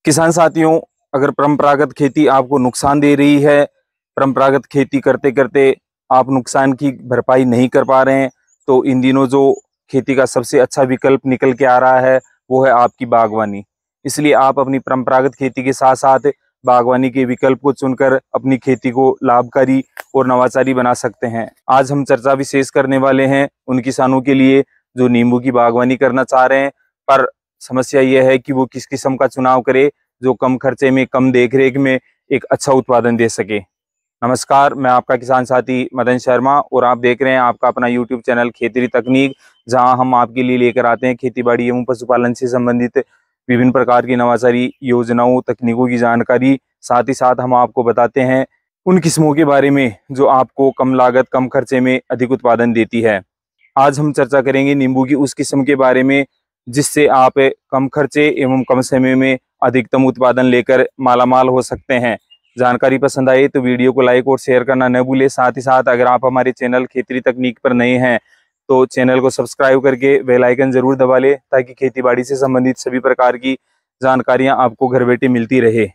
किसान साथियों, अगर परंपरागत खेती आपको नुकसान दे रही है, परंपरागत खेती करते करते आप नुकसान की भरपाई नहीं कर पा रहे हैं, तो इन दिनों जो खेती का सबसे अच्छा विकल्प निकल के आ रहा है वो है आपकी बागवानी। इसलिए आप अपनी परंपरागत खेती के साथ साथ बागवानी के विकल्प को चुनकर अपनी खेती को लाभकारी और नवाचारी बना सकते हैं। आज हम चर्चा विशेष करने वाले हैं उन किसानों के लिए जो नींबू की बागवानी करना चाह रहे हैं, पर समस्या यह है कि वो किस किस्म का चुनाव करे जो कम खर्चे में, कम देखरेख में एक अच्छा उत्पादन दे सके। नमस्कार, मैं आपका किसान साथी मदन शर्मा और आप देख रहे हैं आपका अपना यूट्यूब चैनल खेती तकनीक, जहां हम आपके लिए लेकर आते हैं खेतीबाड़ी एवं पशुपालन से संबंधित विभिन्न प्रकार की नवाचारी योजनाओं, तकनीकों की जानकारी। साथ ही साथ हम आपको बताते हैं उन किस्मों के बारे में जो आपको कम लागत, कम खर्चे में अधिक उत्पादन देती है। आज हम चर्चा करेंगे नींबू की उस किस्म के बारे में जिससे आप कम खर्चे एवं कम समय में अधिकतम उत्पादन लेकर मालामाल हो सकते हैं। जानकारी पसंद आए तो वीडियो को लाइक और शेयर करना न भूलें। साथ ही साथ अगर आप हमारे चैनल खेती तकनीक पर नए हैं तो चैनल को सब्सक्राइब करके बेल आइकन जरूर दबा लें, ताकि खेतीबाड़ी से संबंधित सभी प्रकार की जानकारियां आपको घर बैठे मिलती रहे।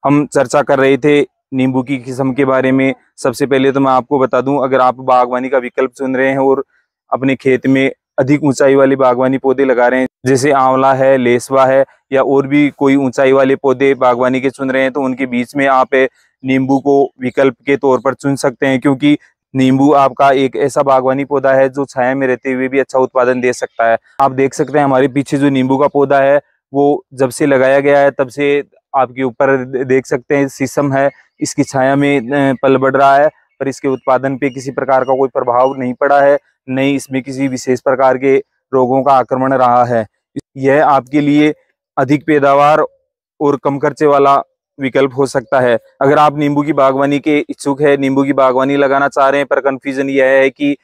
हम चर्चा कर रहे थे नींबू की किस्म के बारे में। सबसे पहले तो मैं आपको बता दूं, अगर आप बागवानी का विकल्प चुन रहे हैं और अपने खेत में अधिक ऊंचाई वाले बागवानी पौधे लगा रहे हैं, जैसे आंवला है, लेसवा है या और भी कोई ऊंचाई वाले पौधे बागवानी के चुन रहे हैं, तो उनके बीच में आप नींबू को विकल्प के तौर पर चुन सकते हैं। क्योंकि नींबू आपका एक ऐसा बागवानी पौधा है जो छाया में रहते हुए भी अच्छा उत्पादन दे सकता है। आप देख सकते हैं हमारे पीछे जो नींबू का पौधा है वो जब से लगाया गया है तब से आपके ऊपर देख सकते हैं शीशम है, इसकी छाया में पल बढ़ रहा है, पर इसके उत्पादन पे किसी प्रकार का कोई प्रभाव नहीं पड़ा है, नहीं इसमें किसी विशेष प्रकार के रोगों का आक्रमण रहा है। यह आपके लिए अधिक पैदावार और कम खर्चे वाला विकल्प हो सकता है। अगर आप नींबू की बागवानी के इच्छुक है, नींबू की बागवानी लगाना चाह रहे हैं, पर कंफ्यूजन यह है कि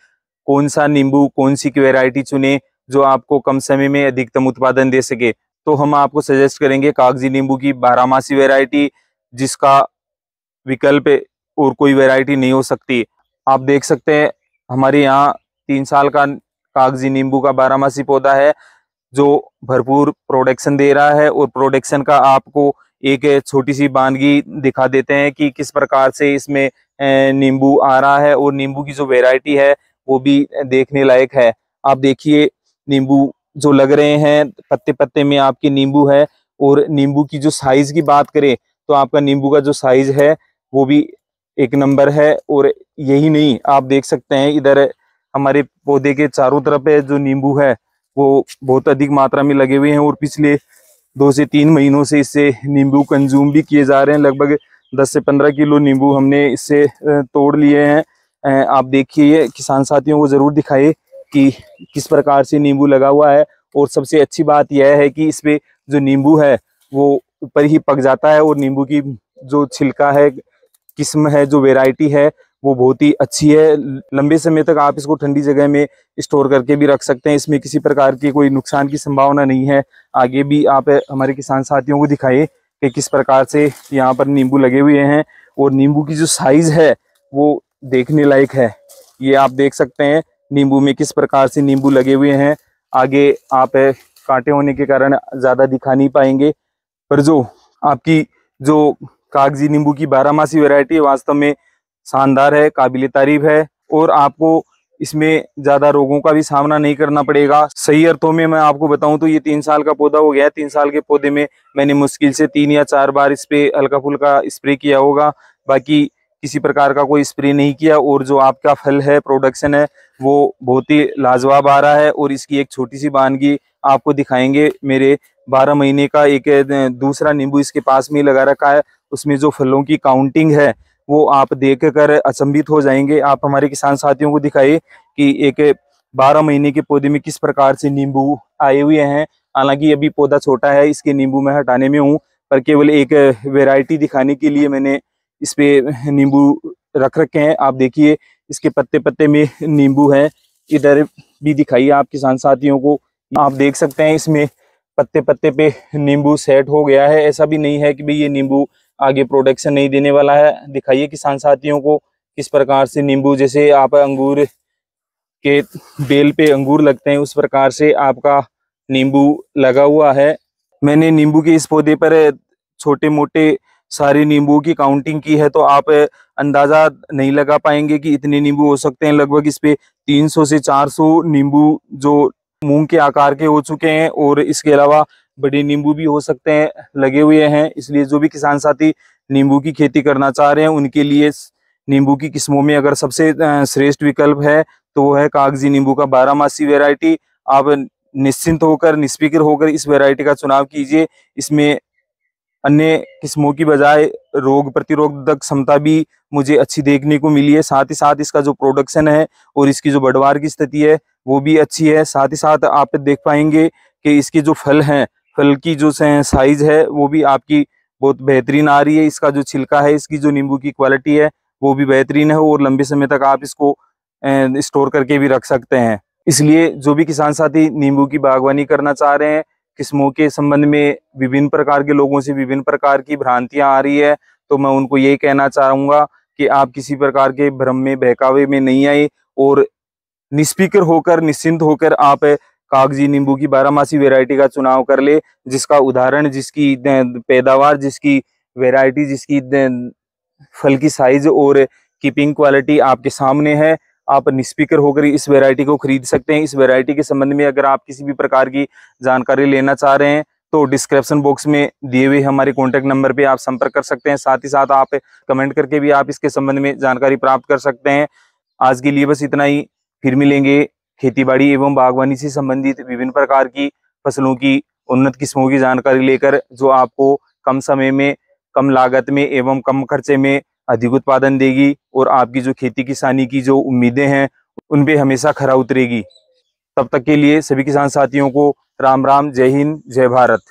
कौन सा नींबू, कौन सी वैरायटी चुने जो आपको कम समय में अधिकतम उत्पादन दे सके, तो हम आपको सजेस्ट करेंगे कागजी नींबू की बारहमासी वैरायटी, जिसका विकल्प और कोई वैरायटी नहीं हो सकती। आप देख सकते हैं हमारे यहाँ 3 साल का कागजी नींबू का बारहमासी पौधा है जो भरपूर प्रोडक्शन दे रहा है। और प्रोडक्शन का आपको एक छोटी सी वानगी दिखा देते हैं कि किस प्रकार से इसमें नींबू आ रहा है, और नींबू की जो वैरायटी है वो भी देखने लायक है। आप देखिए नींबू जो लग रहे हैं, पत्ते पत्ते में आपके नींबू है। और नींबू की जो साइज की बात करें तो आपका नींबू का जो साइज है वो भी एक नंबर है। और यही नहीं, आप देख सकते हैं इधर हमारे पौधे के चारों तरफ जो नींबू है वो बहुत अधिक मात्रा में लगे हुए हैं, और पिछले 2 से 3 महीनों से इससे नींबू कंज्यूम भी किए जा रहे हैं। लगभग 10 से 15 किलो नींबू हमने इससे तोड़ लिए हैं। आप देखिए, किसान साथियों को जरूर दिखाइए कि किस प्रकार से नींबू लगा हुआ है। और सबसे अच्छी बात यह है कि इसमें जो नींबू है वो ऊपर ही पक जाता है, और नींबू की जो छिलका है, किस्म है, जो वैरायटी है वो बहुत ही अच्छी है। लंबे समय तक आप इसको ठंडी जगह में स्टोर करके भी रख सकते हैं, इसमें किसी प्रकार की कोई नुकसान की संभावना नहीं है। आगे भी आप हमारे किसान साथियों को दिखाइए कि किस प्रकार से यहाँ पर नींबू लगे हुए हैं, और नींबू की जो साइज है वो देखने लायक है। ये आप देख सकते हैं नींबू में किस प्रकार से नींबू लगे हुए हैं। आगे आप कांटे होने के कारण ज्यादा दिखा नहीं पाएंगे, पर जो आपकी जो कागजी नींबू की बारहमासी वैरायटी वास्तव में शानदार है, काबिले तारीफ है, और आपको इसमें ज्यादा रोगों का भी सामना नहीं करना पड़ेगा। सही अर्थों में मैं आपको बताऊं तो ये 3 साल का पौधा हो गया। 3 साल के पौधे में मैंने मुश्किल से 3 या 4 बार इस पे हल्का फुल्का स्प्रे किया होगा, बाकी किसी प्रकार का कोई स्प्रे नहीं किया। और जो आपका फल है, प्रोडक्शन है, वो बहुत ही लाजवाब आ रहा है। और इसकी एक छोटी सी वानगी आपको दिखाएंगे। मेरे 12 महीने का एक दूसरा नींबू इसके पास में ही लगा रखा है, उसमें जो फलों की काउंटिंग है वो आप देख कर अचंभित हो जाएंगे। आप हमारे किसान साथियों को दिखाइए कि एक 12 महीने के पौधे में किस प्रकार से नींबू आए हुए हैं। हालांकि अभी पौधा छोटा है, इसके नींबू मैं हटाने में हूँ, पर केवल एक वैरायटी दिखाने के लिए मैंने इस पे नींबू रख रखे हैं। आप देखिए इसके पत्ते पत्ते में नींबू है। इधर भी दिखाइए आप किसान साथियों को, आप देख सकते हैं इसमें पत्ते पत्ते पे नींबू सेट हो गया है। ऐसा भी नहीं है कि भाई ये नींबू आगे प्रोडक्शन नहीं देने वाला है। दिखाइए किसान साथियों को किस प्रकार से नींबू, जैसे आप अंगूर के बेल पे अंगूर लगते हैं उस प्रकार से आपका नींबू लगा हुआ है। मैंने नींबू के इस पौधे पर छोटे मोटे सारे नींबुओं की काउंटिंग की है तो आप अंदाजा नहीं लगा पाएंगे कि इतने नींबू हो सकते हैं। लगभग इस पे 300 से 400 नींबू जो मूंग के आकार के हो चुके हैं, और इसके अलावा बड़े नींबू भी हो सकते हैं लगे हुए हैं। इसलिए जो भी किसान साथी नींबू की खेती करना चाह रहे हैं उनके लिए नींबू की किस्मों में अगर सबसे श्रेष्ठ विकल्प है तो वो है कागजी नींबू का 12 मासी वैरायटी। आप निश्चिंत होकर, निष्फिक्र होकर इस वैरायटी का चुनाव कीजिए। इसमें अन्य किस्मों की बजाय रोग प्रतिरोधक क्षमता भी मुझे अच्छी देखने को मिली है। साथ ही साथ इसका जो प्रोडक्शन है और इसकी जो बढ़वार की स्थिति है वो भी अच्छी है। साथ ही साथ आप देख पाएंगे कि इसके जो फल हैं, फल की जो साइज है वो भी आपकी बहुत बेहतरीन आ रही है। इसका जो छिलका है, इसकी जो नींबू की क्वालिटी है वो भी बेहतरीन है, और लंबे समय तक आप इसको स्टोर करके भी रख सकते हैं। इसलिए जो भी किसान साथी नींबू की बागवानी करना चाह रहे हैं, किस्मों के संबंध में विभिन्न प्रकार के लोगों से विभिन्न प्रकार की भ्रांतियां आ रही है, तो मैं उनको यही कहना चाहूंगा कि आप किसी प्रकार के भ्रम में, बहकावे में नहीं आए, और निष्फिक्र होकर, निश्चिंत होकर आप कागजी नींबू की 12 मासी वैरायटी का चुनाव कर ले, जिसका उदाहरण, जिसकी पैदावार, जिसकी वैरायटी, जिसकी फल की साइज और कीपिंग क्वालिटी आपके सामने है। आप निष्फिक्र होकर इस वैरायटी को खरीद सकते हैं। इस वैरायटी के संबंध में अगर आप किसी भी प्रकार की जानकारी लेना चाह रहे हैं तो डिस्क्रिप्शन बॉक्स में दिए हुए हमारे कॉन्टैक्ट नंबर पे आप संपर्क कर सकते हैं। साथ ही साथ आप कमेंट करके भी आप इसके संबंध में जानकारी प्राप्त कर सकते हैं। आज के लिए बस इतना ही। फिर मिलेंगे खेतीबाड़ी एवं बागवानी से संबंधित विभिन्न प्रकार की फसलों की उन्नत किस्मों की जानकारी लेकर, जो आपको कम समय में, कम लागत में एवं कम खर्चे में अधिक उत्पादन देगी, और आपकी जो खेती किसानी की जो उम्मीदें हैं उन पे हमेशा खरा उतरेगी। तब तक के लिए सभी किसान साथियों को राम राम, जय हिंद, जय भारत।